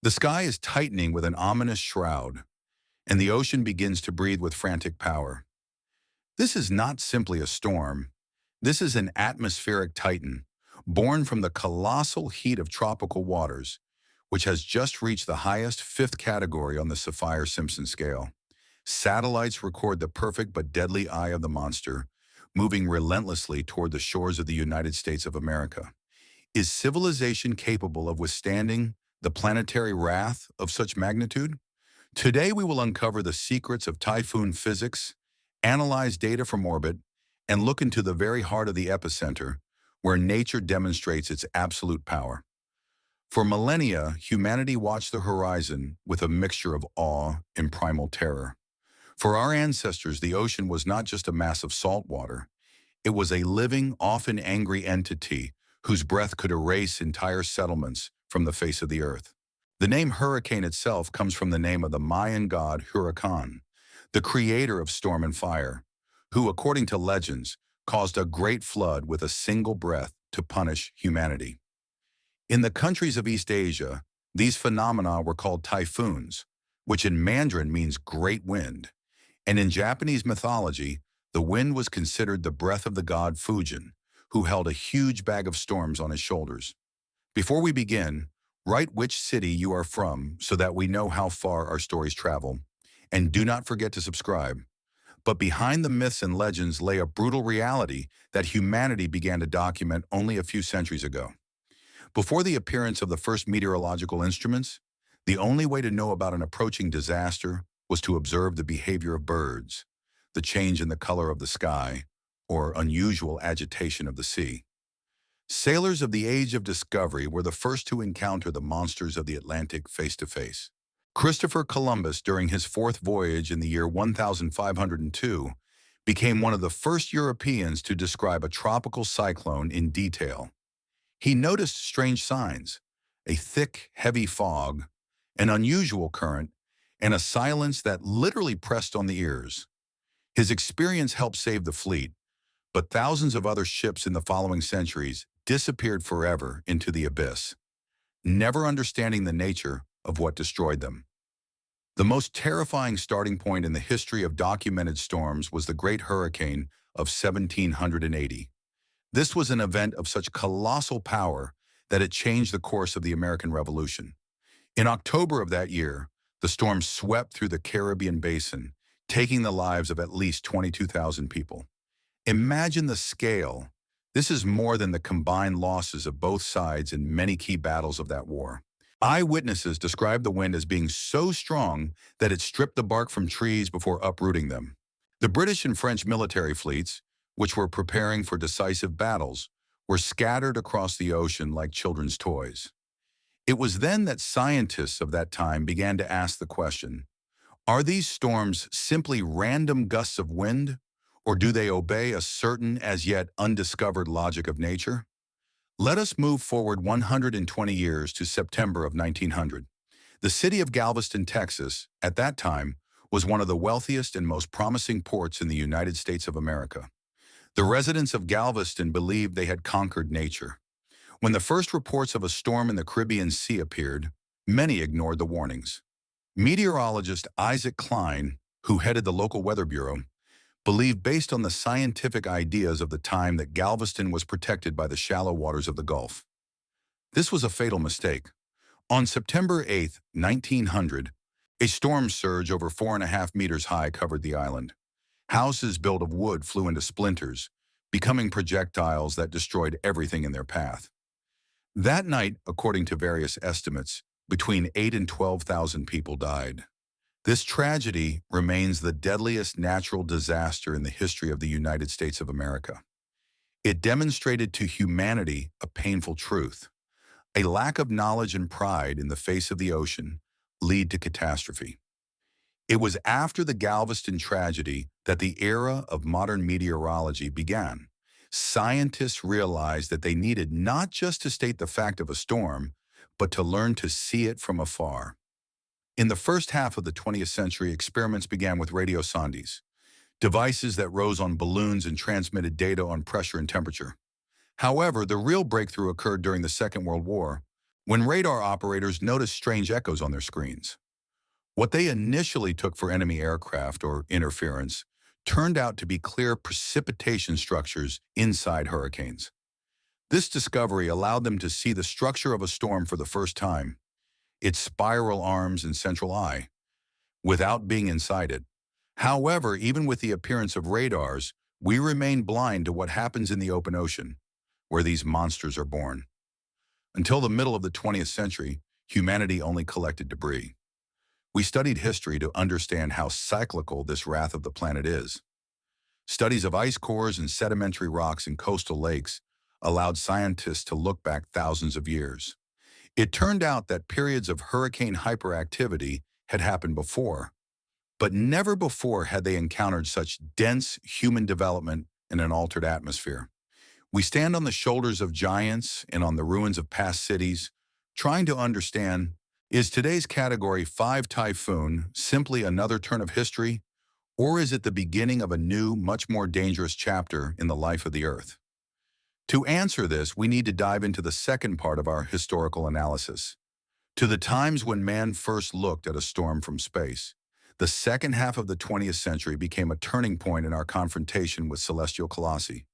The sky is tightening with an ominous shroud, and the ocean begins to breathe with frantic power. This is not simply a storm. This is an atmospheric titan, born from the colossal heat of tropical waters, which has just reached the highest fifth category on the Saffir-Simpson scale. Satellites record the perfect but deadly eye of the monster, moving relentlessly toward the shores of the United States of America. Is civilization capable of withstanding the planetary wrath of such magnitude? Today we will uncover the secrets of typhoon physics, analyze data from orbit, and look into the very heart of the epicenter, where nature demonstrates its absolute power. For millennia, humanity watched the horizon with a mixture of awe and primal terror. For our ancestors, the ocean was not just a mass of salt water. It was a living, often angry entity whose breath could erase entire settlements from the face of the earth. The name hurricane itself comes from the name of the Mayan god Huracan, the creator of storm and fire, who, according to legends, caused a great flood with a single breath to punish humanity. In the countries of East Asia, these phenomena were called typhoons, which in Mandarin means great wind, and in Japanese mythology, the wind was considered the breath of the god Fujin, who held a huge bag of storms on his shoulders. Before we begin, write which city you are from so that we know how far our stories travel, and do not forget to subscribe. But behind the myths and legends lay a brutal reality that humanity began to document only a few centuries ago. Before the appearance of the first meteorological instruments, the only way to know about an approaching disaster was to observe the behavior of birds, the change in the color of the sky, or unusual agitation of the sea. Sailors of the Age of Discovery were the first to encounter the monsters of the Atlantic face to face. Christopher Columbus, during his fourth voyage in the year 1502, became one of the first Europeans to describe a tropical cyclone in detail. He noticed strange signs: a thick, heavy fog, an unusual current, and a silence that literally pressed on the ears. His experience helped save the fleet, but thousands of other ships in the following centuries disappeared forever into the abyss, never understanding the nature of what destroyed them. The most terrifying starting point in the history of documented storms was the Great Hurricane of 1780. This was an event of such colossal power that it changed the course of the American Revolution. In October of that year, the storm swept through the Caribbean basin, taking the lives of at least 22,000 people. Imagine the scale. This is more than the combined losses of both sides in many key battles of that war. Eyewitnesses described the wind as being so strong that it stripped the bark from trees before uprooting them. The British and French military fleets, which were preparing for decisive battles, were scattered across the ocean like children's toys. It was then that scientists of that time began to ask the question, are these storms simply random gusts of wind, or do they obey a certain as yet undiscovered logic of nature? Let us move forward 120 years to September of 1900. The city of Galveston, Texas, at that time, was one of the wealthiest and most promising ports in the United States of America. The residents of Galveston believed they had conquered nature. When the first reports of a storm in the Caribbean Sea appeared, many ignored the warnings. Meteorologist Isaac Klein, who headed the local weather bureau, believed based on the scientific ideas of the time that Galveston was protected by the shallow waters of the Gulf. This was a fatal mistake. On September 8, 1900, a storm surge over 4.5 meters high covered the island. Houses built of wood flew into splinters, becoming projectiles that destroyed everything in their path. That night, according to various estimates, between 8,000 and 12,000 people died. This tragedy remains the deadliest natural disaster in the history of the United States of America. It demonstrated to humanity a painful truth. A lack of knowledge and pride in the face of the ocean lead to catastrophe. It was after the Galveston tragedy that the era of modern meteorology began. Scientists realized that they needed not just to state the fact of a storm, but to learn to see it from afar. In the first half of the 20th century, experiments began with radiosondes, devices that rose on balloons and transmitted data on pressure and temperature. However, the real breakthrough occurred during the Second World War, when radar operators noticed strange echoes on their screens. What they initially took for enemy aircraft or interference turned out to be clear precipitation structures inside hurricanes. This discovery allowed them to see the structure of a storm for the first time, its spiral arms and central eye, without being inside it. However, even with the appearance of radars, we remain blind to what happens in the open ocean, where these monsters are born. Until the middle of the 20th century, humanity only collected debris. We studied history to understand how cyclical this wrath of the planet is. Studies of ice cores and sedimentary rocks in coastal lakes allowed scientists to look back thousands of years. It turned out that periods of hurricane hyperactivity had happened before, but never before had they encountered such dense human development in an altered atmosphere. We stand on the shoulders of giants and on the ruins of past cities, trying to understand, is today's Category 5 typhoon simply another turn of history, or is it the beginning of a new, much more dangerous chapter in the life of the Earth? To answer this, we need to dive into the second part of our historical analysis, to the times when man first looked at a storm from space. The second half of the 20th century became a turning point in our confrontation with celestial colossi.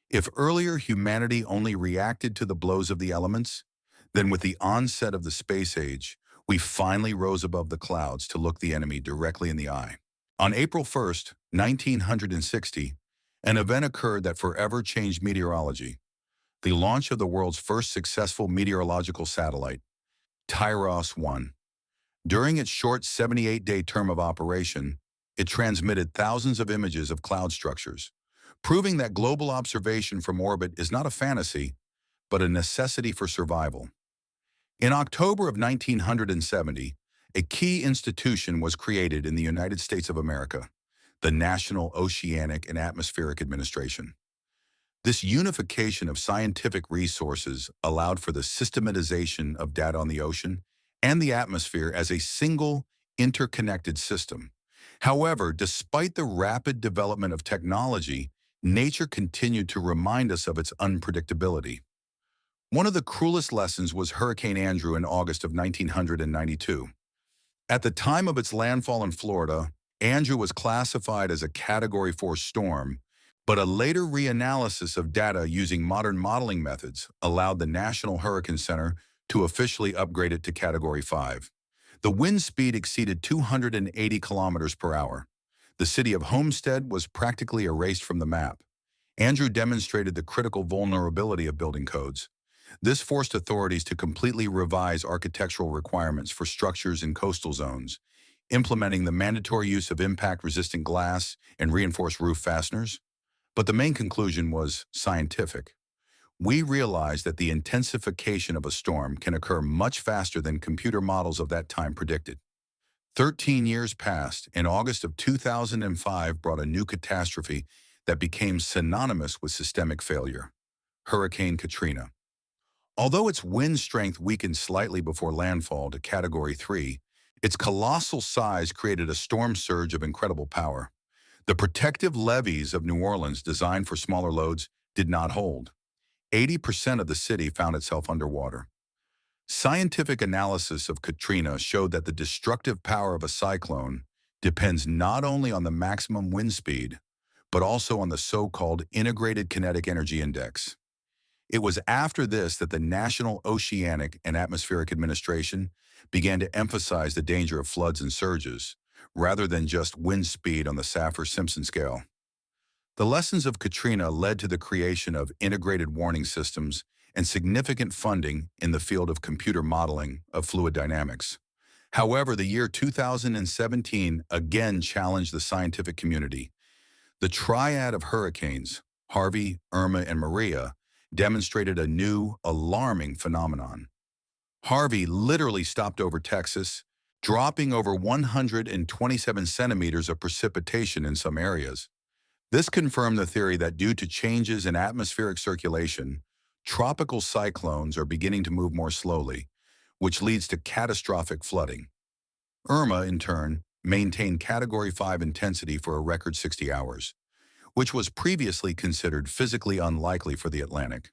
If earlier humanity only reacted to the blows of the elements, then with the onset of the space age, we finally rose above the clouds to look the enemy directly in the eye. On April 1st, 1960, an event occurred that forever changed meteorology: the launch of the world's first successful meteorological satellite, Typhon. During its short 78-day term of operation, it transmitted thousands of images of cloud structures, proving that global observation from orbit is not a fantasy, but a necessity for survival. In October of 1970, a key institution was created in the United States of America, the National Oceanic and Atmospheric Administration. This unification of scientific resources allowed for the systematization of data on the ocean and the atmosphere as a single, interconnected system. However, despite the rapid development of technology, nature continued to remind us of its unpredictability. One of the cruelest lessons was Hurricane Andrew in August of 1992. At the time of its landfall in Florida, Andrew was classified as a Category 4 storm, but a later reanalysis of data using modern modeling methods allowed the National Hurricane Center to officially upgrade it to Category 5. The wind speed exceeded 280 kilometers per hour. The city of Homestead was practically erased from the map. Andrew demonstrated the critical vulnerability of building codes. This forced authorities to completely revise architectural requirements for structures in coastal zones, implementing the mandatory use of impact-resistant glass and reinforced roof fasteners. But the main conclusion was scientific. We realized that the intensification of a storm can occur much faster than computer models of that time predicted. 13 years passed, and August of 2005 brought a new catastrophe that became synonymous with systemic failure: Hurricane Katrina. Although its wind strength weakened slightly before landfall to Category 3, its colossal size created a storm surge of incredible power. The protective levees of New Orleans, designed for smaller loads, did not hold. 80% of the city found itself underwater. Scientific analysis of Katrina showed that the destructive power of a cyclone depends not only on the maximum wind speed, but also on the so-called Integrated Kinetic Energy Index. It was after this that the National Oceanic and Atmospheric Administration began to emphasize the danger of floods and surges, rather than just wind speed on the Saffir-Simpson scale. The lessons of Katrina led to the creation of integrated warning systems and significant funding in the field of computer modeling of fluid dynamics. However, the year 2017 again challenged the scientific community. The triad of hurricanes, Harvey, Irma, and Maria, demonstrated a new, alarming phenomenon. Harvey literally stopped over Texas, dropping over 127 centimeters of precipitation in some areas. This confirmed the theory that due to changes in atmospheric circulation, tropical cyclones are beginning to move more slowly, which leads to catastrophic flooding. Irma, in turn, maintained Category 5 intensity for a record 60 hours, which was previously considered physically unlikely for the Atlantic.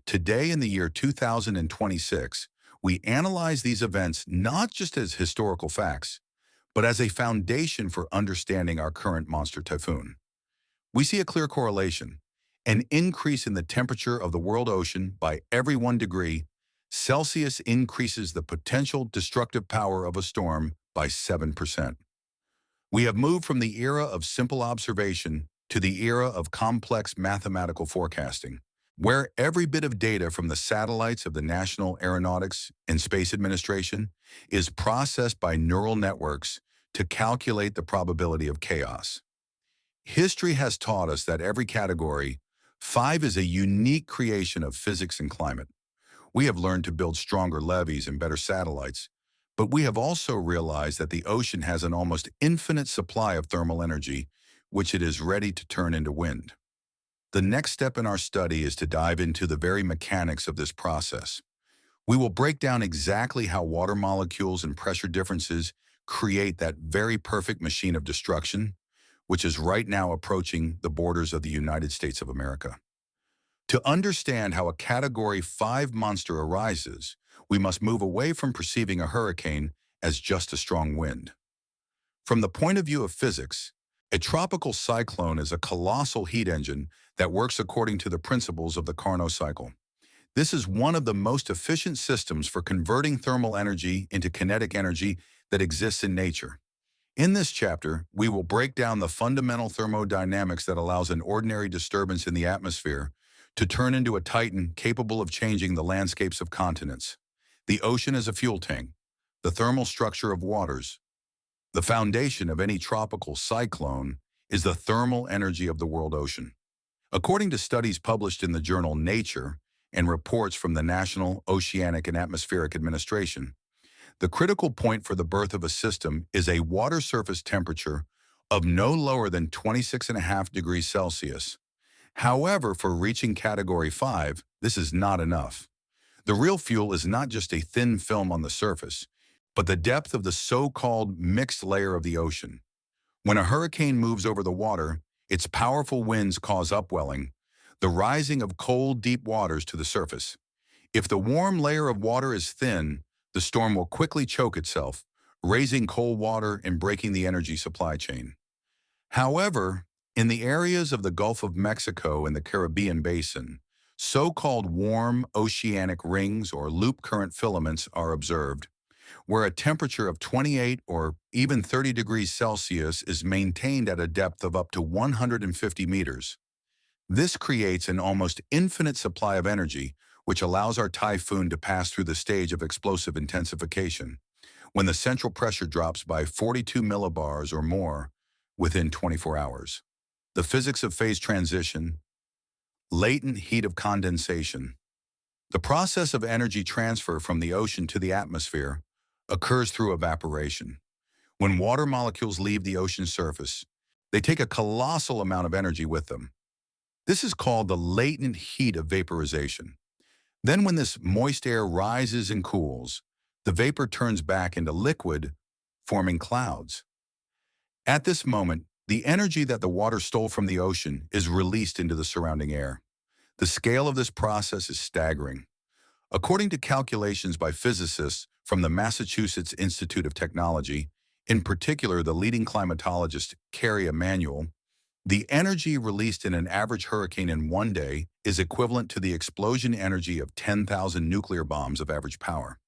Today, in the year 2026, We analyze these events not just as historical facts, but as a foundation for understanding our current monster typhoon. We see a clear correlation. An increase in the temperature of the world ocean by every 1 degree Celsius increases the potential destructive power of a storm by 7%. We have moved from the era of simple observation to the era of complex mathematical forecasting, where every bit of data from the satellites of the National Aeronautics and Space Administration is processed by neural networks to calculate the probability of chaos. History has taught us that every category, 5 is a unique creation of physics and climate. We have learned to build stronger levees and better satellites, but we have also realized that the ocean has an almost infinite supply of thermal energy, which it is ready to turn into wind. The next step in our study is to dive into the very mechanics of this process. We will break down exactly how water molecules and pressure differences create that very perfect machine of destruction, which is right now approaching the borders of the United States of America. To understand how a Category 5 monster arises, we must move away from perceiving a hurricane as just a strong wind. From the point of view of physics, a tropical cyclone is a colossal heat engine that works according to the principles of the Carnot cycle. This is one of the most efficient systems for converting thermal energy into kinetic energy that exists in nature. In this chapter, we will break down the fundamental thermodynamics that allows an ordinary disturbance in the atmosphere to turn into a titan capable of changing the landscapes of continents. The ocean is a fuel tank, the thermal structure of waters. The foundation of any tropical cyclone is the thermal energy of the world ocean. According to studies published in the journal Nature and reports from the National Oceanic and Atmospheric Administration, the critical point for the birth of a system is a water surface temperature of no lower than 26.5 degrees Celsius. However, for reaching Category 5, this is not enough. The real fuel is not just a thin film on the surface, but the depth of the so-called mixed layer of the ocean. When a hurricane moves over the water, its powerful winds cause upwelling, the rising of cold, deep waters to the surface. If the warm layer of water is thin, the storm will quickly choke itself, raising cold water and breaking the energy supply chain. However, in the areas of the Gulf of Mexico and the Caribbean Basin, so-called warm oceanic rings or loop current filaments are observed, where a temperature of 28 or even 30 degrees Celsius is maintained at a depth of up to 150 meters. This creates an almost infinite supply of energy, which allows our typhoon to pass through the stage of explosive intensification, when the central pressure drops by 42 millibars or more within 24 hours. The physics of phase transition, latent heat of condensation. The process of energy transfer from the ocean to the atmosphere occurs through evaporation. When water molecules leave the ocean surface, they take a colossal amount of energy with them. This is called the latent heat of vaporization. Then when this moist air rises and cools, the vapor turns back into liquid, forming clouds. At this moment, the energy that the water stole from the ocean is released into the surrounding air. The scale of this process is staggering. According to calculations by physicists from the Massachusetts Institute of Technology, in particular the leading climatologist Carrie Emanuel, the energy released in an average hurricane in one day is equivalent to the explosion energy of 10,000 nuclear bombs of average power.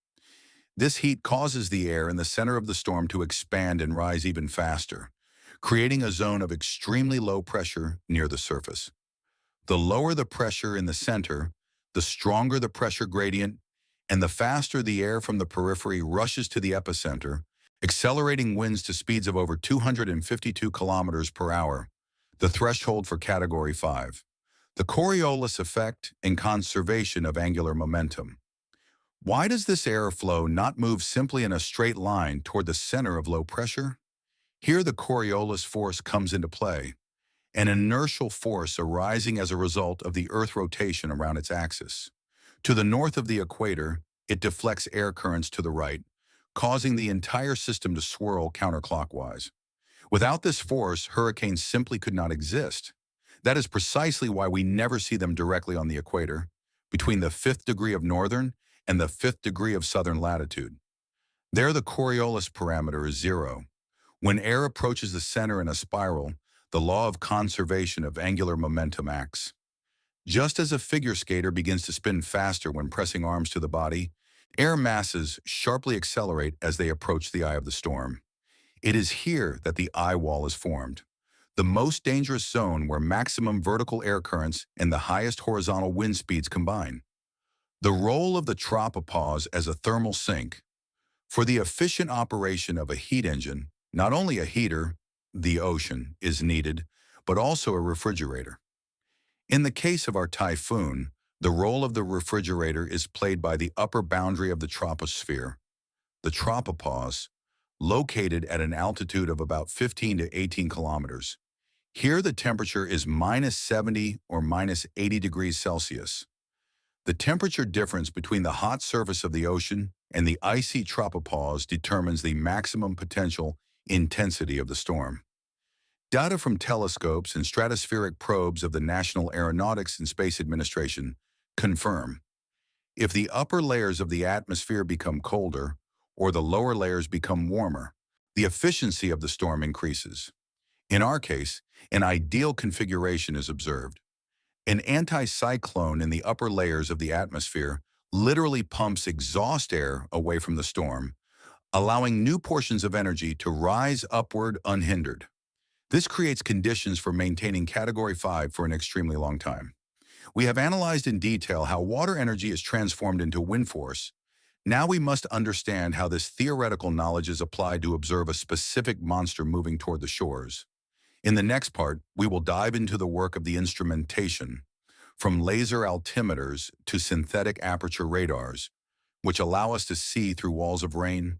This heat causes the air in the center of the storm to expand and rise even faster, creating a zone of extremely low pressure near the surface. The lower the pressure in the center, the stronger the pressure gradient, and the faster the air from the periphery rushes to the epicenter, accelerating winds to speeds of over 252 kilometers per hour, the threshold for Category 5. The Coriolis effect and conservation of angular momentum. Why does this airflow not move simply in a straight line toward the center of low pressure? Here the Coriolis force comes into play, an inertial force arising as a result of the Earth rotation around its axis. To the north of the equator, it deflects air currents to the right, causing the entire system to swirl counterclockwise. Without this force, hurricanes simply could not exist. That is precisely why we never see them directly on the equator. Between the 5th degree of northern and the 5th degree of southern latitude. There, the Coriolis parameter is 0. When air approaches the center in a spiral, the law of conservation of angular momentum acts. Just as a figure skater begins to spin faster when pressing arms to the body, air masses sharply accelerate as they approach the eye of the storm. It is here that the eye wall is formed, the most dangerous zone where maximum vertical air currents and the highest horizontal wind speeds combine. The role of the tropopause as a thermal sink. For the efficient operation of a heat engine, not only a heater, the ocean, is needed, but also a refrigerator. In the case of our Typhoon, the role of the refrigerator is played by the upper boundary of the troposphere, the tropopause, located at an altitude of about 15 to 18 kilometers. Here the temperature is -70 or -80 degrees Celsius. The temperature difference between the hot surface of the ocean and the icy tropopause determines the maximum potential intensity of the storm. Data from telescopes and stratospheric probes of the National Aeronautics and Space Administration confirm if the upper layers of the atmosphere become colder or the lower layers become warmer, the efficiency of the storm increases. In our case, an ideal configuration is observed. An anticyclone in the upper layers of the atmosphere literally pumps exhaust air away from the storm, allowing new portions of energy to rise upward unhindered. This creates conditions for maintaining Category 5 for an extremely long time. We have analyzed in detail how water energy is transformed into wind force. Now we must understand how this theoretical knowledge is applied to observe a specific monster moving toward the shores. In the next part, we will dive into the work of the instrumentation, from laser altimeters to synthetic aperture radars, which allow us to see through walls of rain.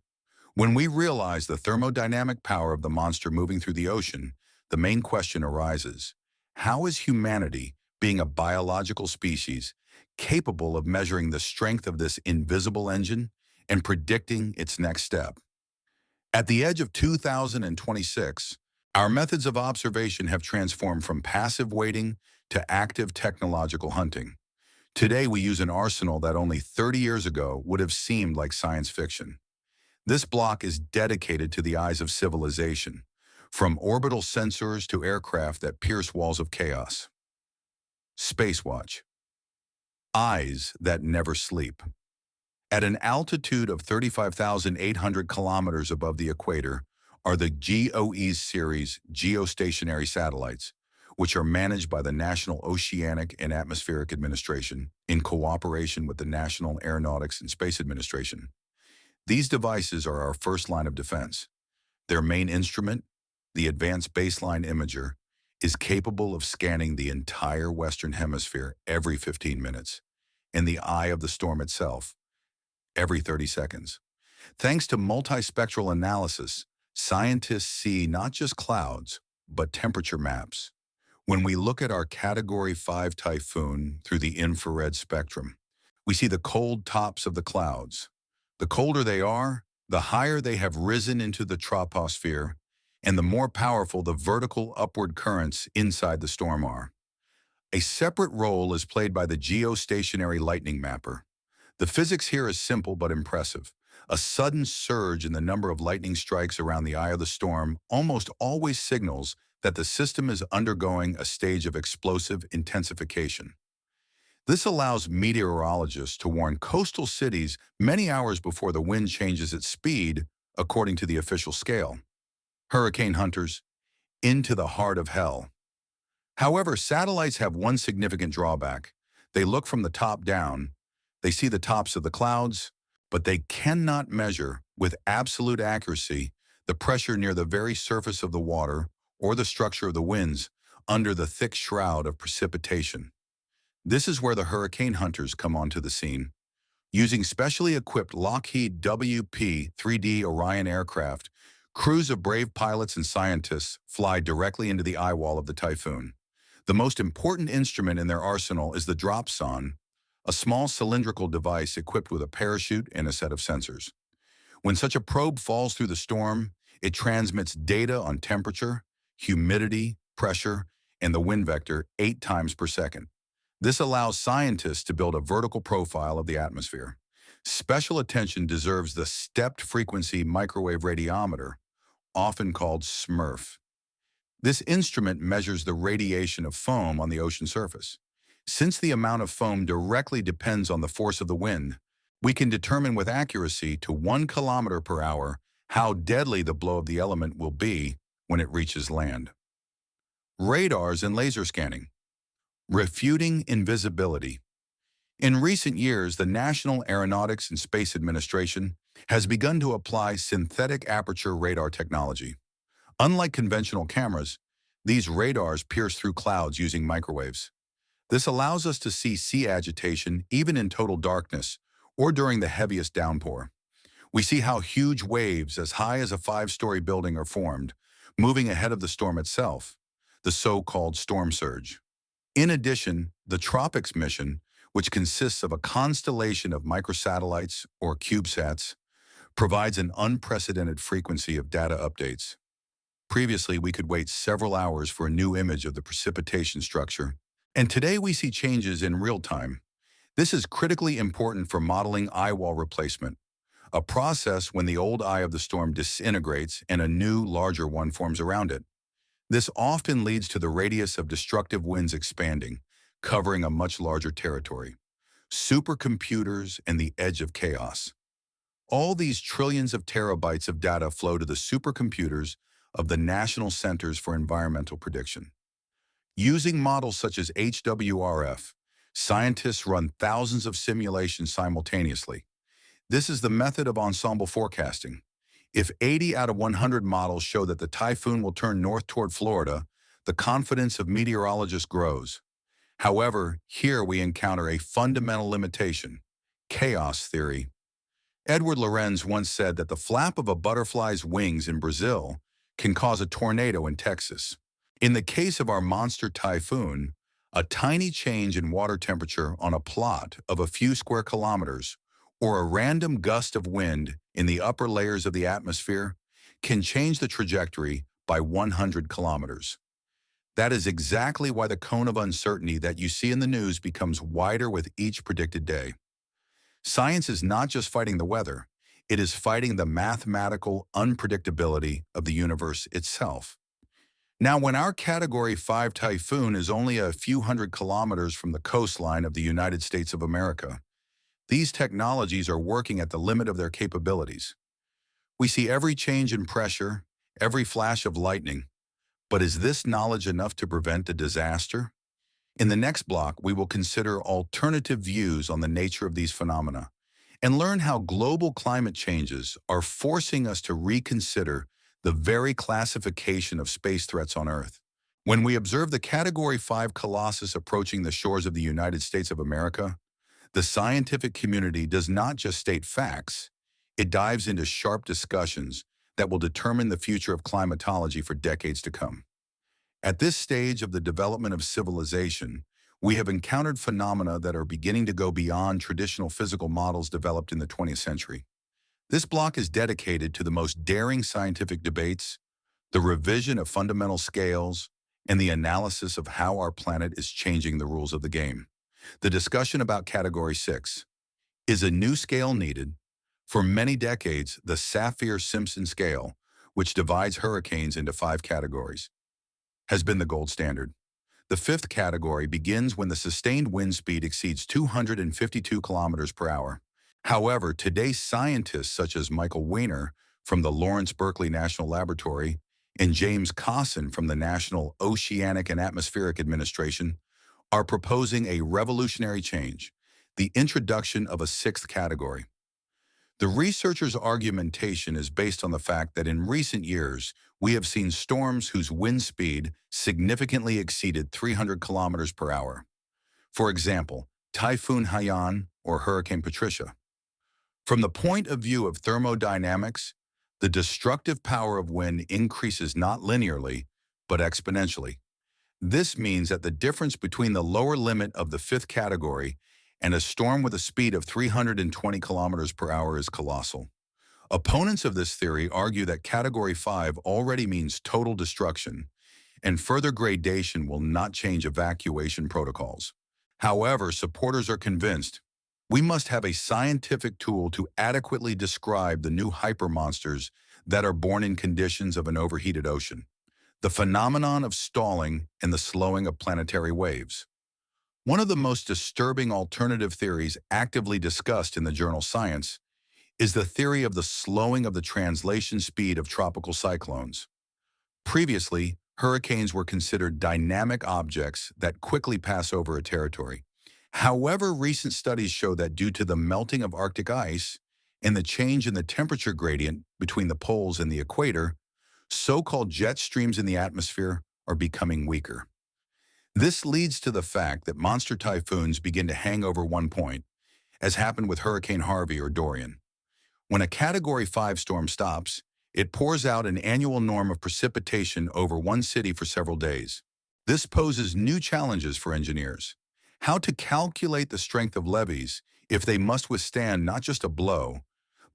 When we realize the thermodynamic power of the monster moving through the ocean, the main question arises: how is humanity, being a biological species, capable of measuring the strength of this invisible engine and predicting its next step? At the edge of 2026, our methods of observation have transformed from passive waiting to active technological hunting. Today, we use an arsenal that only 30 years ago would have seemed like science fiction. This block is dedicated to the eyes of civilization, from orbital sensors to aircraft that pierce walls of chaos. Space Watch. Eyes that never sleep. At an altitude of 35,800 kilometers above the equator are the GOES series geostationary satellites, which are managed by the National Oceanic and Atmospheric Administration in cooperation with the National Aeronautics and Space Administration. These devices are our first line of defense. Their main instrument, the Advanced Baseline Imager, is capable of scanning the entire Western Hemisphere every 15 minutes, and the eye of the storm itself every 30 seconds. Thanks to multispectral analysis, scientists see not just clouds, but temperature maps. When we look at our Category 5 Typhoon through the infrared spectrum, we see the cold tops of the clouds. The colder they are, the higher they have risen into the troposphere, and the more powerful the vertical upward currents inside the storm are. A separate role is played by the geostationary lightning mapper. The physics here is simple but impressive. A sudden surge in the number of lightning strikes around the eye of the storm almost always signals that the system is undergoing a stage of explosive intensification. This allows meteorologists to warn coastal cities many hours before the wind changes its speed, according to the official scale. Hurricane hunters, into the heart of hell. However, satellites have one significant drawback. They look from the top down. They see the tops of the clouds, but they cannot measure with absolute accuracy the pressure near the very surface of the water or the structure of the winds under the thick shroud of precipitation. This is where the hurricane hunters come onto the scene. Using specially equipped Lockheed WP-3D Orion aircraft, crews of brave pilots and scientists fly directly into the eye wall of the Typhoon. The most important instrument in their arsenal is the dropson, a small cylindrical device equipped with a parachute and a set of sensors. When such a probe falls through the storm, it transmits data on temperature, humidity, pressure, and the wind vector 8 times per second. This allows scientists to build a vertical profile of the atmosphere. Special attention deserves the stepped frequency microwave radiometer, often called SMRF. This instrument measures the radiation of foam on the ocean surface. Since the amount of foam directly depends on the force of the wind, we can determine with accuracy to 1 kilometer per hour how deadly the blow of the element will be when it reaches land. Radars and laser scanning. Refuting invisibility. In recent years, the National Aeronautics and Space Administration has begun to apply synthetic aperture radar technology. Unlike conventional cameras, these radars pierce through clouds using microwaves. This allows us to see sea agitation even in total darkness or during the heaviest downpour. We see how huge waves as high as a 5-story building are formed, moving ahead of the storm itself, the so-called storm surge. In addition, the Tropics mission, which consists of a constellation of microsatellites or CubeSats, provides an unprecedented frequency of data updates. Previously, we could wait several hours for a new image of the precipitation structure, and today we see changes in real time. This is critically important for modeling eye wall replacement, a process when the old eye of the storm disintegrates and a new, larger one forms around it. This often leads to the radius of destructive winds expanding, covering a much larger territory. Supercomputers and the edge of chaos. All these trillions of terabytes of data flow to the supercomputers of the National Centers for Environmental Prediction. Using models such as HWRF, scientists run thousands of simulations simultaneously. This is the method of ensemble forecasting. If 80 out of 100 models show that the typhoon will turn north toward Florida, the confidence of meteorologists grows. However, here we encounter a fundamental limitation: chaos theory. Edward Lorenz once said that the flap of a butterfly's wings in Brazil can cause a tornado in Texas. In the case of our monster typhoon, a tiny change in water temperature on a plot of a few square kilometers or a random gust of wind in the upper layers of the atmosphere can change the trajectory by 100 kilometers. That is exactly why the cone of uncertainty that you see in the news becomes wider with each predicted day. Science is not just fighting the weather, it is fighting the mathematical unpredictability of the universe itself. Now, when our Category 5 typhoon is only a few hundred kilometers from the coastline of the United States of America, these technologies are working at the limit of their capabilities. We see every change in pressure, every flash of lightning. But is this knowledge enough to prevent a disaster? In the next block, we will consider alternative views on the nature of these phenomena and learn how global climate changes are forcing us to reconsider the very classification of space threats on Earth. When we observe the Category 5 colossus approaching the shores of the United States of America, the scientific community does not just state facts, it dives into sharp discussions that will determine the future of climatology for decades to come. At this stage of the development of civilization, we have encountered phenomena that are beginning to go beyond traditional physical models developed in the 20th century. This block is dedicated to the most daring scientific debates, the revision of fundamental scales, and the analysis of how our planet is changing the rules of the game. The discussion about Category 6. Is a new scale needed? For many decades, the Saffir-Simpson scale, which divides hurricanes into 5 categories, has been the gold standard. The 5th category begins when the sustained wind speed exceeds 252 kilometers per hour. However, today's scientists such as Michael Weiner from the Lawrence Berkeley National Laboratory and James Cosson from the National Oceanic and Atmospheric Administration are proposing a revolutionary change: the introduction of a 6th category. The researchers' argumentation is based on the fact that in recent years, we have seen storms whose wind speed significantly exceeded 300 kilometers per hour. For example, Typhoon Haiyan or Hurricane Patricia. From the point of view of thermodynamics, the destructive power of wind increases not linearly, but exponentially. This means that the difference between the lower limit of the 5th category and a storm with a speed of 320 kilometers per hour is colossal. Opponents of this theory argue that Category 5 already means total destruction, and further gradation will not change evacuation protocols. However, supporters are convinced We must have a scientific tool to adequately describe the new hypermonsters that are born in conditions of an overheated ocean, the phenomenon of stalling and the slowing of planetary waves. One of the most disturbing alternative theories actively discussed in the journal Science is the theory of the slowing of the translation speed of tropical cyclones. Previously, hurricanes were considered dynamic objects that quickly pass over a territory. However, recent studies show that due to the melting of Arctic ice and the change in the temperature gradient between the poles and the equator, so-called jet streams in the atmosphere are becoming weaker. This leads to the fact that monster typhoons begin to hang over one point, as happened with Hurricane Harvey or Dorian. When a Category 5 storm stops, it pours out an annual norm of precipitation over one city for several days. This poses new challenges for engineers. How to calculate the strength of levees if they must withstand not just a blow,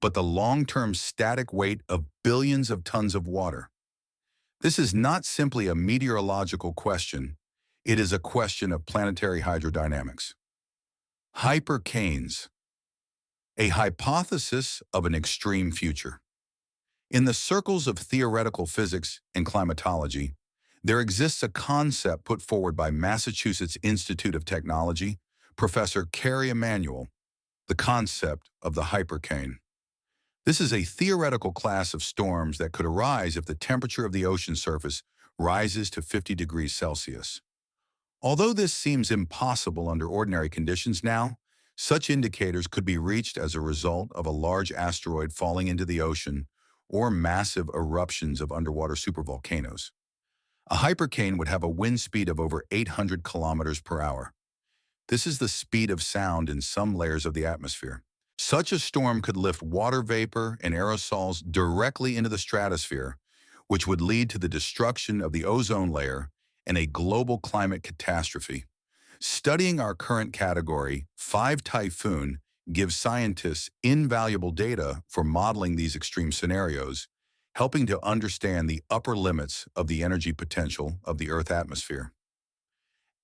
but the long-term static weight of billions of tons of water. This is not simply a meteorological question, it is a question of planetary hydrodynamics. Hypercanes, a hypothesis of an extreme future. In the circles of theoretical physics and climatology, there exists a concept put forward by Massachusetts Institute of Technology, Professor Carey Emanuel, the concept of the hypercane. This is a theoretical class of storms that could arise if the temperature of the ocean surface rises to 50 degrees Celsius. Although this seems impossible under ordinary conditions now, such indicators could be reached as a result of a large asteroid falling into the ocean or massive eruptions of underwater supervolcanoes. A hypercane would have a wind speed of over 800 kilometers per hour. This is the speed of sound in some layers of the atmosphere. Such a storm could lift water vapor and aerosols directly into the stratosphere, which would lead to the destruction of the ozone layer and a global climate catastrophe. Studying our current Category 5 typhoon gives scientists invaluable data for modeling these extreme scenarios, helping to understand the upper limits of the energy potential of the Earth atmosphere.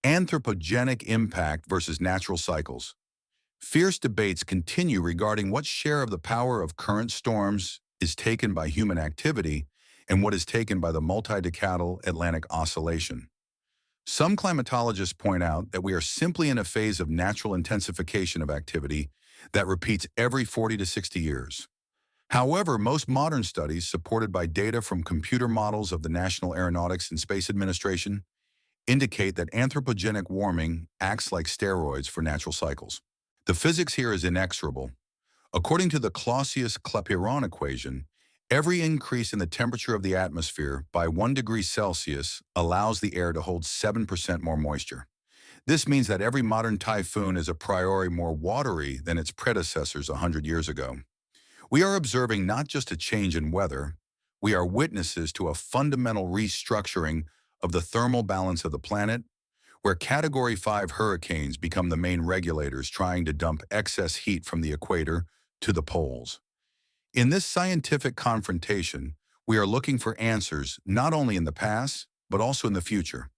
Anthropogenic impact versus natural cycles. Fierce debates continue regarding what share of the power of current storms is taken by human activity and what is taken by the multi-decadal Atlantic oscillation. Some climatologists point out that we are simply in a phase of natural intensification of activity that repeats every 40 to 60 years. However, most modern studies, supported by data from computer models of the National Aeronautics and Space Administration, indicate that anthropogenic warming acts like steroids for natural cycles. The physics here is inexorable. According to the Clausius-Clapeyron equation, every increase in the temperature of the atmosphere by 1 degree Celsius allows the air to hold 7% more moisture. This means that every modern typhoon is a priori more watery than its predecessors 100 years ago. We are observing not just a change in weather, we are witnesses to a fundamental restructuring of the thermal balance of the planet, where Category 5 hurricanes become the main regulators trying to dump excess heat from the equator to the poles. In this scientific confrontation, we are looking for answers not only in the past, but also in the future.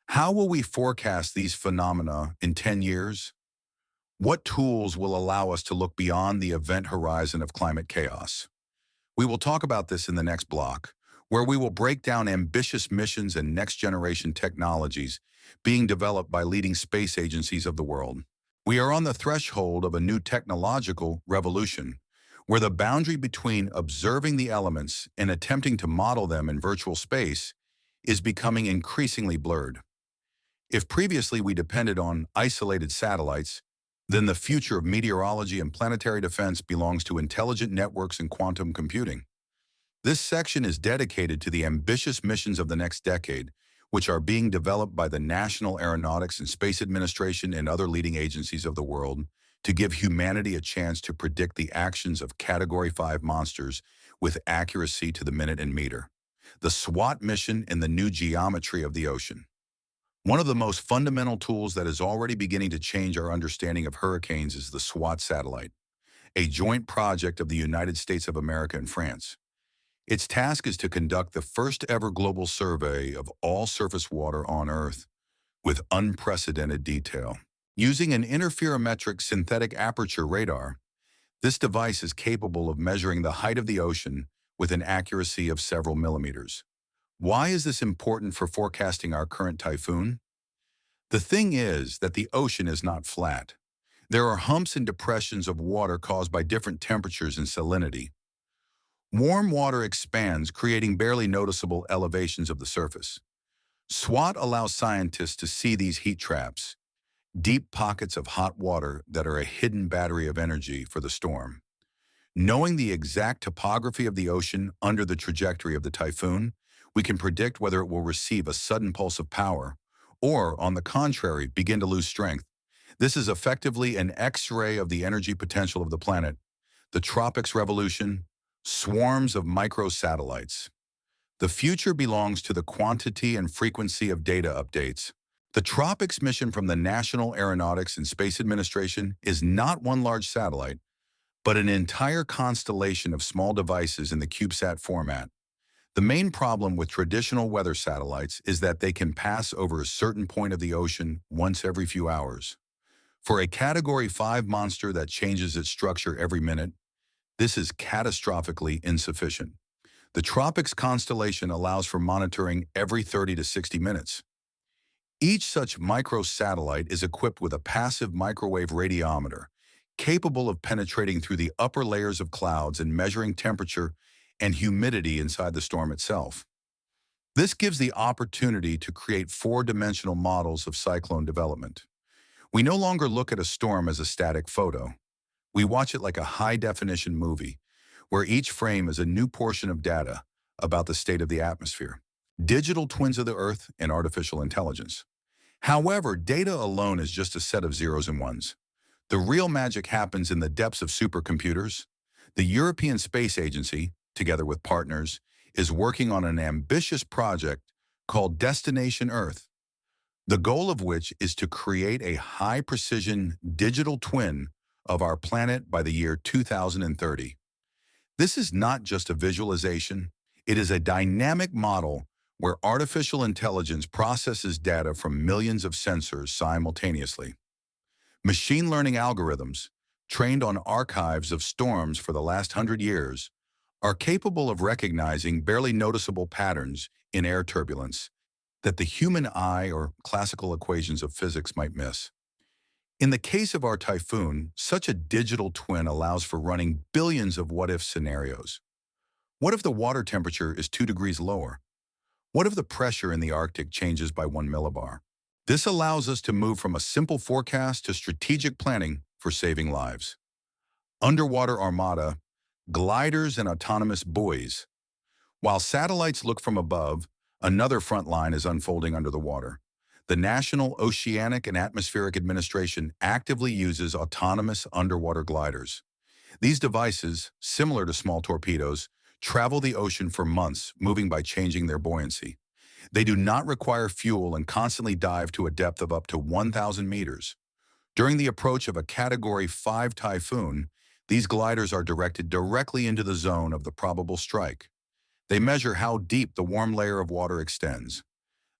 How will we forecast these phenomena in 10 years? What tools will allow us to look beyond the event horizon of climate chaos? We will talk about this in the next block, where we will break down ambitious missions and next-generation technologies being developed by leading space agencies of the world. We are on the threshold of a new technological revolution, where the boundary between observing the elements and attempting to model them in virtual space is becoming increasingly blurred. If previously we depended on isolated satellites, then the future of meteorology and planetary defense belongs to intelligent networks and quantum computing. This section is dedicated to the ambitious missions of the next decade, which are being developed by the National Aeronautics and Space Administration and other leading agencies of the world to give humanity a chance to predict the actions of Category 5 monsters with accuracy to the minute and meter. The SWOT mission and the new geometry of the ocean. One of the most fundamental tools that is already beginning to change our understanding of hurricanes is the SWOT satellite, a joint project of the United States of America and France. Its task is to conduct the first ever global survey of all surface water on Earth with unprecedented detail. Using an interferometric synthetic aperture radar, this device is capable of measuring the height of the ocean with an accuracy of several millimeters. Why is this important for forecasting our current typhoon? The thing is that the ocean is not flat. There are humps and depressions of water caused by different temperatures and salinity. Warm water expands, creating barely noticeable elevations of the surface. SWOT allows scientists to see these heat traps, deep pockets of hot water that are a hidden battery of energy for the storm. Knowing the exact topography of the ocean under the trajectory of the typhoon, we can predict whether it will receive a sudden pulse of power or, on the contrary, begin to lose strength. This is effectively an X-ray of the energy potential of the planet. The tropics revolution, swarms of microsatellites. The future belongs to the quantity and frequency of data updates. The tropics mission from the National Aeronautics and Space Administration is not one large satellite, but an entire constellation of small devices in the CubeSat format. The main problem with traditional weather satellites is that they can pass over a certain point of the ocean once every few hours. For a Category 5 monster that changes its structure every minute, this is catastrophically insufficient. The tropics constellation allows for monitoring every 30 to 60 minutes. Each such microsatellite is equipped with a passive microwave radiometer, capable of penetrating through the upper layers of clouds and measuring temperature and humidity inside the storm itself. This gives the opportunity to create four-dimensional models of cyclone development. We no longer look at a storm as a static photo. We watch it like a high-definition movie, where each frame is a new portion of data about the state of the atmosphere. Digital twins of the Earth and artificial intelligence. However, data alone is just a set of zeros and ones. The real magic happens in the depths of supercomputers. The European Space Agency, together with partners, is working on an ambitious project called Destination Earth, the goal of which is to create a high-precision digital twin of our planet by the year 2030. This is not just a visualization, it is a dynamic model where artificial intelligence processes data from millions of sensors simultaneously. Machine learning algorithms, trained on archives of storms for the last 100 years, are capable of recognizing barely noticeable patterns in air turbulence that the human eye or classical equations of physics might miss. In the case of our typhoon, such a digital twin allows for running billions of what-if scenarios. What if the water temperature is 2 degrees lower? What if the pressure in the Arctic changes by 1 millibar? This allows us to move from a simple forecast to strategic planning for saving lives. Underwater armada, gliders and autonomous buoys. While satellites look from above, another front line is unfolding under the water. The National Oceanic and Atmospheric Administration actively uses autonomous underwater gliders. These devices, similar to small torpedoes, travel the ocean for months, moving by changing their buoyancy. They do not require fuel and constantly dive to a depth of up to 1,000 meters. During the approach of a Category 5 typhoon, these gliders are directed directly into the zone of the probable strike. They measure how deep the warm layer of water extends.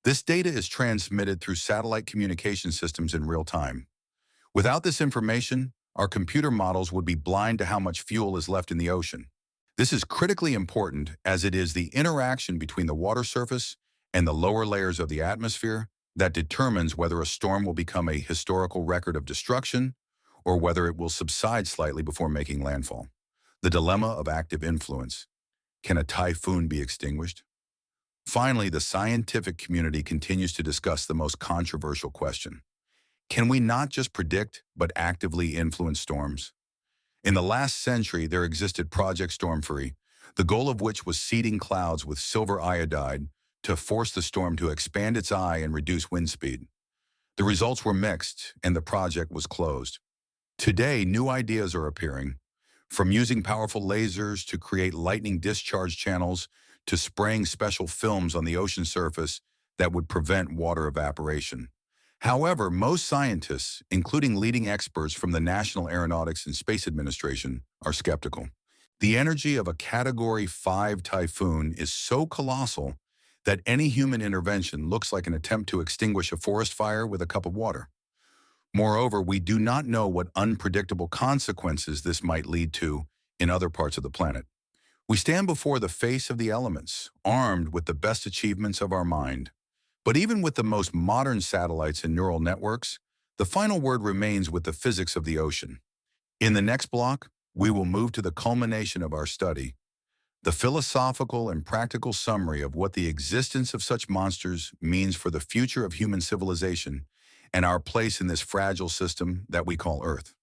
This data is transmitted through satellite communication systems in real time. Without this information, our computer models would be blind to how much fuel is left in the ocean. This is critically important as it is the interaction between the water surface and the lower layers of the atmosphere that determines whether a storm will become a historical record of destruction or whether it will subside slightly before making landfall. The dilemma of active influence. Can a typhoon be extinguished? Finally, the scientific community continues to discuss the most controversial question. Can we not just predict, but actively influence storms? In the last century, there existed Project Stormfree, the goal of which was seeding clouds with silver iodide to force the storm to expand its eye and reduce wind speed. The results were mixed, and the project was closed. Today, new ideas are appearing, from using powerful lasers to create lightning discharge channels to spraying special films on the ocean surface that would prevent water evaporation. However, most scientists, including leading experts from the National Aeronautics and Space Administration, are skeptical. The energy of a Category 5 typhoon is so colossal that any human intervention looks like an attempt to extinguish a forest fire with a cup of water. Moreover, we do not know what unpredictable consequences this might lead to in other parts of the planet. We stand before the face of the elements, armed with the best achievements of our mind. But even with the most modern satellites and neural networks, the final word remains with the physics of the ocean. In the next block, we will move to the culmination of our study, the philosophical and practical summary of what the existence of such monsters means for the future of human civilization and our place in this fragile system that we call Earth.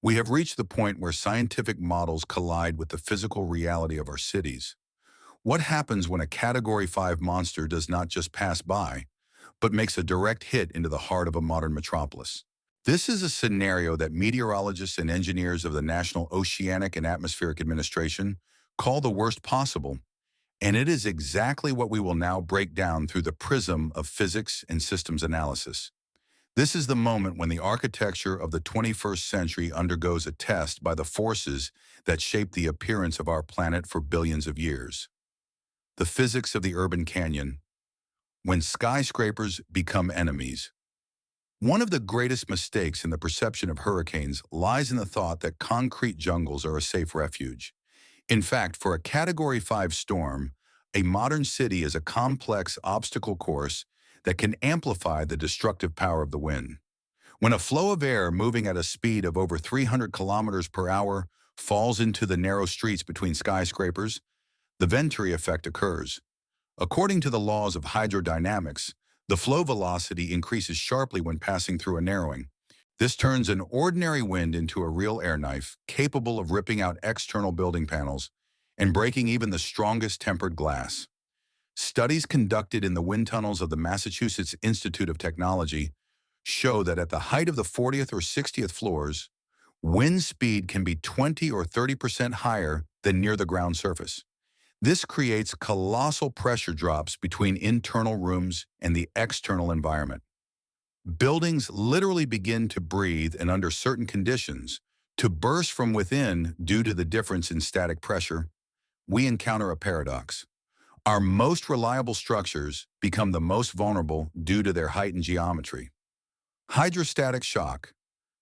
We have reached the point where scientific models collide with the physical reality of our cities. What happens when a Category 5 monster does not just pass by, but makes a direct hit into the heart of a modern metropolis? This is a scenario that meteorologists and engineers of the National Oceanic and Atmospheric Administration call the worst possible, and it is exactly what we will now break down through the prism of physics and systems analysis. This is the moment when the architecture of the 21st century undergoes a test by the forces that shape the appearance of our planet for billions of years. The physics of the urban canyon, when skyscrapers become enemies. One of the greatest mistakes in the perception of hurricanes lies in the thought that concrete jungles are a safe refuge. In fact, for a Category 5 storm, a modern city is a complex obstacle course that can amplify the destructive power of the wind. When a flow of air moving at a speed of over 300 kilometers per hour falls into the narrow streets between skyscrapers, the Venturi effect occurs. According to the laws of hydrodynamics, the flow velocity increases sharply when passing through a narrowing. This turns an ordinary wind into a real air knife, capable of ripping out external building panels and breaking even the strongest tempered glass. Studies conducted in the wind tunnels of the Massachusetts Institute of Technology show that at the height of the 40th or 60th floors, wind speed can be 20 or 30% higher than near the ground surface. This creates colossal pressure drops between internal rooms and the external environment. Buildings literally begin to breathe and under certain conditions, to burst from within due to the difference in static pressure. We encounter a paradox. Our most reliable structures become the most vulnerable due to their heightened geometry. Hydrostatic shock,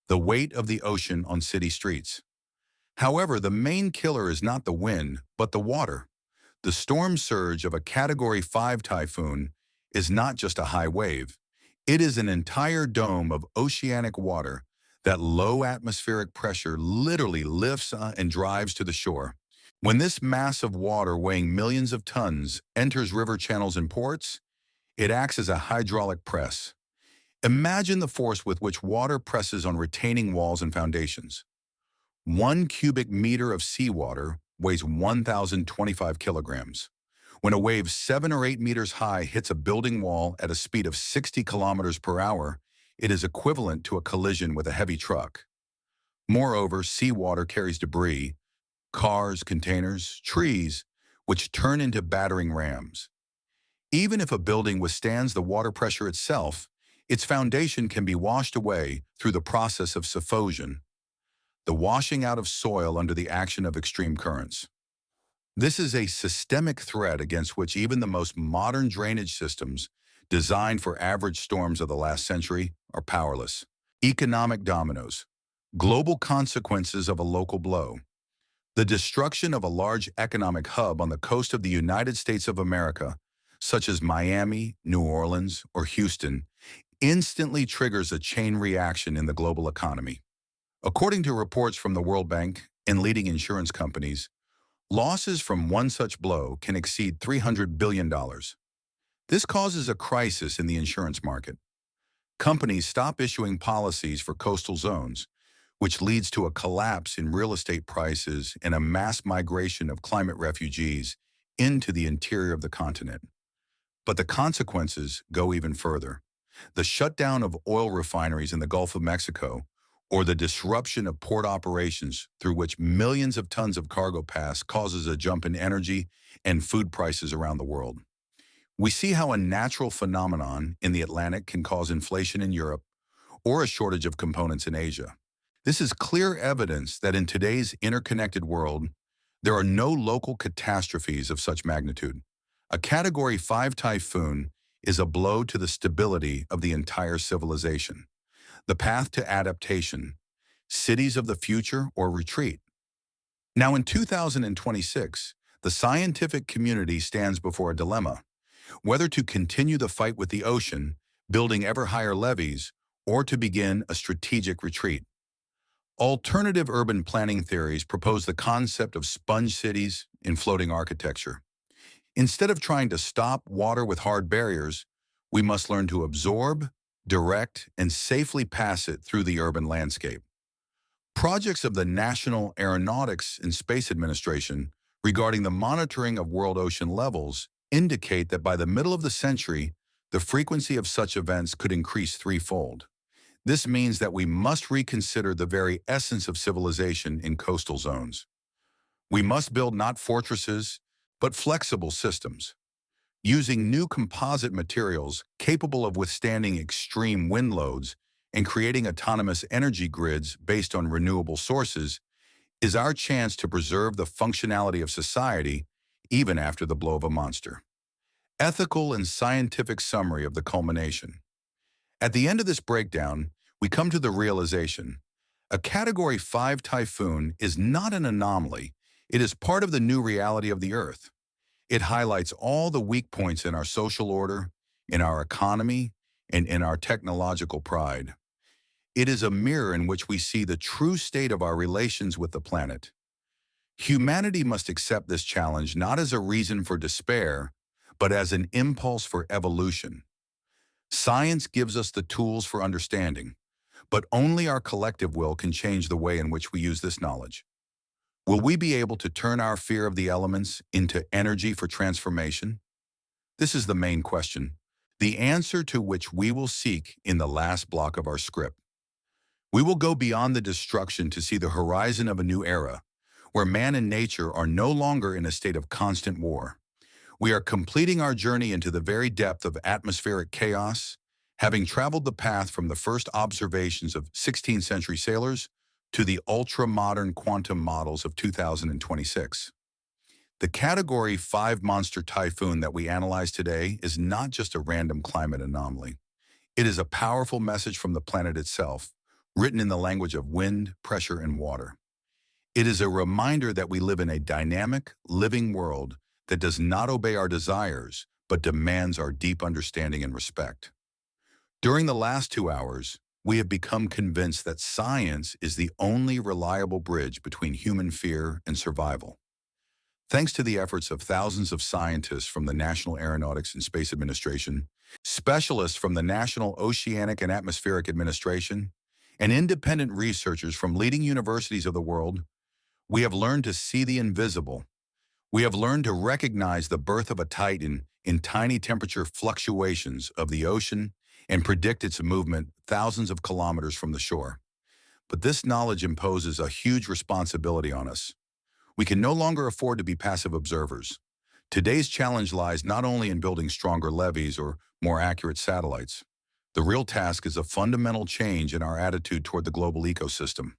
the weight of the ocean on city streets. However, the main killer is not the wind, but the water. The storm surge of a Category 5 typhoon is not just a high wave. It is an entire dome of oceanic water that low atmospheric pressure literally lifts and drives to the shore. When this mass of water weighing millions of tons enters river channels and ports, it acts as a hydraulic press. Imagine the force with which water presses on retaining walls and foundations. 1 cubic meter of seawater weighs 1,025 kilograms. When a wave 7 or 8 meters high hits a building wall at a speed of 60 kilometers per hour, it is equivalent to a collision with a heavy truck. Moreover, seawater carries debris, cars, containers, trees, which turn into battering rams. Even if a building withstands the water pressure itself, its foundation can be washed away through the process of suffosion, the washing out of soil under the action of extreme currents. This is a systemic threat against which even the most modern drainage systems, designed for average storms of the last century, are powerless. Economic dominoes. Global consequences of a local blow. The destruction of a large economic hub on the coast of the United States of America, such as Miami, New Orleans, or Houston, instantly triggers a chain reaction in the global economy. According to reports from the World Bank and leading insurance companies, losses from one such blow can exceed $300 billion. This causes a crisis in the insurance market. Companies stop issuing policies for coastal zones, which leads to a collapse in real estate prices and a mass migration of climate refugees into the interior of the continent. But the consequences go even further. The shutdown of oil refineries in the Gulf of Mexico, or the disruption of port operations through which millions of tons of cargo pass, causes a jump in energy and food prices around the world. We see how a natural phenomenon in the Atlantic can cause inflation in Europe or a shortage of components in Asia. This is clear evidence that in today's interconnected world, there are no local catastrophes of such magnitude. A Category 5 typhoon is a blow to the stability of the entire civilization. the path to adaptation, cities of the future or retreat. Now in 2026, the scientific community stands before a dilemma, whether to continue the fight with the ocean, building ever higher levees, or to begin a strategic retreat. Alternative urban planning theories propose the concept of sponge cities in floating architecture. Instead of trying to stop water with hard barriers, we must learn to absorb, direct, and safely pass it through the urban landscape. Projects of the National Aeronautics and Space Administration regarding the monitoring of world ocean levels indicate that by the middle of the century, the frequency of such events could increase threefold. This means that we must reconsider the very essence of civilization in coastal zones. We must build not fortresses, but flexible systems. Using new composite materials capable of withstanding extreme wind loads and creating autonomous energy grids based on renewable sources is our chance to preserve the functionality of society even after the blow of a monster. Ethical and scientific summary of the culmination. At the end of this breakdown, we come to the realization: a Category 5 typhoon is not an anomaly, it is part of the new reality of the Earth. It highlights all the weak points in our social order, in our economy, and in our technological pride. It is a mirror in which we see the true state of our relations with the planet. Humanity must accept this challenge not as a reason for despair, but as an impulse for evolution. Science gives us the tools for understanding, but only our collective will can change the way in which we use this knowledge. Will we be able to turn our fear of the elements into energy for transformation? This is the main question, the answer to which we will seek in the last block of our script. We will go beyond the destruction to see the horizon of a new era, where man and nature are no longer in a state of constant war. We are completing our journey into the very depth of atmospheric chaos, having traveled the path from the first observations of 16th century sailors to the ultra-modern quantum models of 2026. The Category 5 monster typhoon that we analyze today is not just a random climate anomaly. It is a powerful message from the planet itself, written in the language of wind, pressure, and water. It is a reminder that we live in a dynamic, living world that does not obey our desires, but demands our deep understanding and respect. During the last 2 hours, we have become convinced that science is the only reliable bridge between human fear and survival. Thanks to the efforts of thousands of scientists from the National Aeronautics and Space Administration, specialists from the National Oceanic and Atmospheric Administration, and independent researchers from leading universities of the world, we have learned to see the invisible. We have learned to recognize the birth of a titan in tiny temperature fluctuations of the ocean and predict its movement thousands of kilometers from the shore. But this knowledge imposes a huge responsibility on us. We can no longer afford to be passive observers. Today's challenge lies not only in building stronger levees or more accurate satellites. The real task is a fundamental change in our attitude toward the global ecosystem.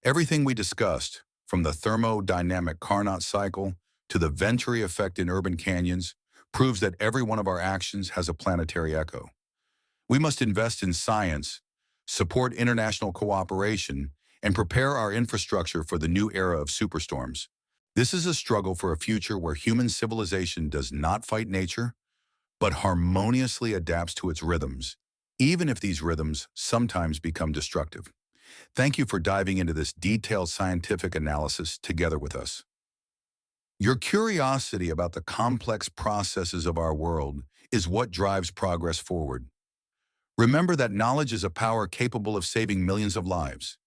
Everything we discussed, from the thermodynamic Carnot cycle to the Venturi effect in urban canyons, proves that every one of our actions has a planetary echo. We must invest in science, support international cooperation, and prepare our infrastructure for the new era of superstorms. This is a struggle for a future where human civilization does not fight nature, but harmoniously adapts to its rhythms, even if these rhythms sometimes become destructive. Thank you for diving into this detailed scientific analysis together with us. Your curiosity about the complex processes of our world is what drives progress forward. Remember that knowledge is a power capable of saving millions of lives.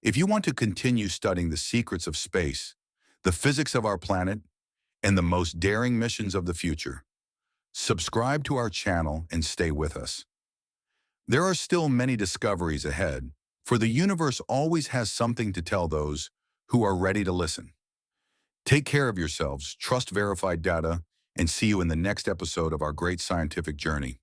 If you want to continue studying the secrets of space, the physics of our planet, and the most daring missions of the future, subscribe to our channel and stay with us. There are still many discoveries ahead, for the universe always has something to tell those who are ready to listen. Take care of yourselves, trust verified data, and see you in the next episode of our great scientific journey.